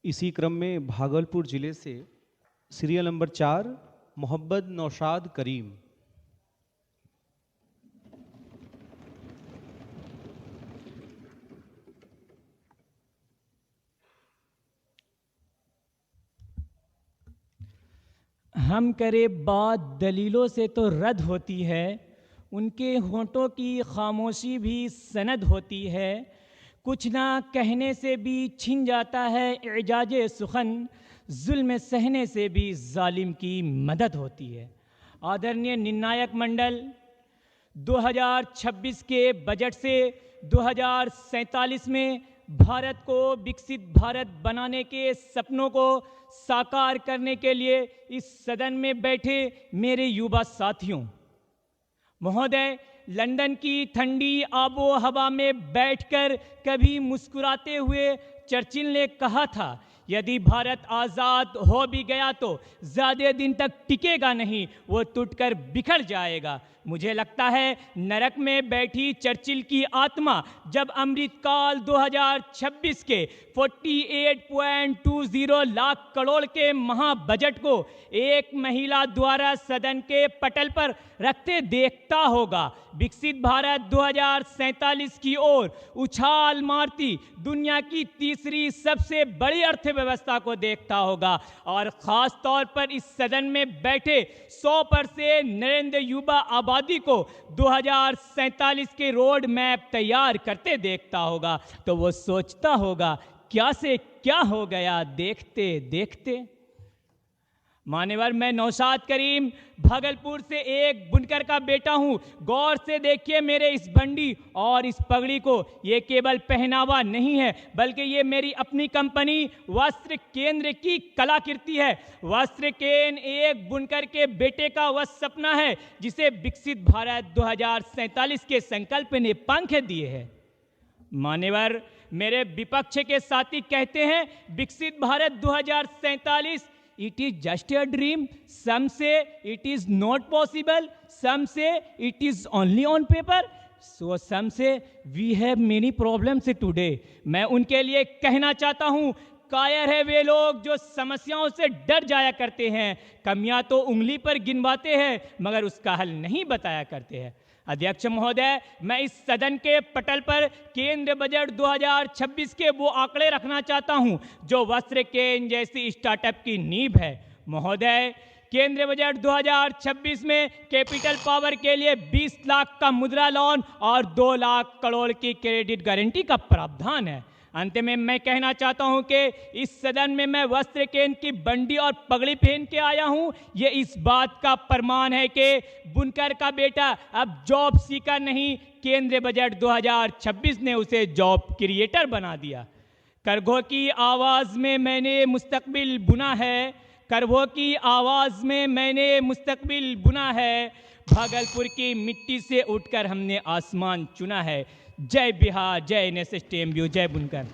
इसी क्रम में भागलपुर जिले से सीरियल नंबर 4 मोहम्मद नौशाद करीम। हम करे बात दलीलों से तो रद्द होती है, उनके होठों की खामोशी भी सनद होती है। कुछ ना कहने से भी छिन जाता है एजाज़े सुखन, जुल्म सहने से भी जालिम की मदद होती है। आदरणीय निर्णायक मंडल, 2026 के बजट से 2047 में भारत को विकसित भारत बनाने के सपनों को साकार करने के लिए इस सदन में बैठे मेरे युवा साथियों, महोदय, लंदन की ठंडी आबो हवा में बैठकर कभी मुस्कुराते हुए चर्चिल ने कहा था, यदि भारत आज़ाद हो भी गया तो ज़्यादा दिन तक टिकेगा नहीं, वो टूटकर बिखर जाएगा। मुझे लगता है नरक में बैठी चर्चिल की आत्मा जब अमृतकाल 2026 के 48.20 लाख करोड़ के महाबजट को एक महिला द्वारा सदन के पटल पर रखते देखता होगा, विकसित भारत 2047 की ओर उछाल मारती दुनिया की तीसरी सबसे बड़ी अर्थव्यवस्था को देखता होगा और ख़ास तौर पर इस सदन में बैठे 100% नरेंद्र युवा आबादी को 2047 के रोड मैप तैयार करते देखता होगा, तो वो सोचता होगा क्या से क्या हो गया देखते देखते। मान्यवर, मैं नौशाद करीम भागलपुर से एक बुनकर का बेटा हूँ। गौर से देखिए मेरे इस बंडी और इस पगड़ी को, ये केवल पहनावा नहीं है बल्कि ये मेरी अपनी कंपनी वस्त्र केंद्र की कलाकृति है। वस्त्र केंद्र एक बुनकर के बेटे का वह सपना है जिसे विकसित भारत 2047 के संकल्प ने पंख दिए हैं। मान्यवर, मेरे विपक्ष के साथी कहते हैं विकसित Bharat 2047 it is just a dream, some say it is not possible, some say it is only on paper, so some say we have many problems today। मैं उनके लिए कहना चाहता हूँ, कायर है वे लोग जो समस्याओं से डर जाया करते हैं, कमियां तो उंगली पर गिनवाते हैं मगर उसका हल नहीं बताया करते हैं। अध्यक्ष महोदय, मैं इस सदन के पटल पर केंद्र बजट 2026 के वो आंकड़े रखना चाहता हूं जो वस्त्र केंद्र जैसी स्टार्टअप की नींव है। महोदय, केंद्र बजट 2026 में कैपिटल पावर के लिए 20 लाख का मुद्रा लोन और 2 लाख करोड़ की क्रेडिट गारंटी का प्रावधान है। अंत में मैं कहना चाहता हूं कि इस सदन में मैं वस्त्र केंद्र की बंडी और पगड़ी पहन के आया हूं, ये इस बात का प्रमाण है कि बुनकर का बेटा अब जॉब सीकर नहीं, केंद्र बजट 2026 ने उसे जॉब क्रिएटर बना दिया। करघों की आवाज़ में मैंने मुस्तकबिल बुना है, करघों की आवाज़ में मैंने मुस्तकबिल बुना है, भागलपुर की मिट्टी से उठकर हमने आसमान चुना है। जय बिहार, जय NSSTMU, जय बुनकर।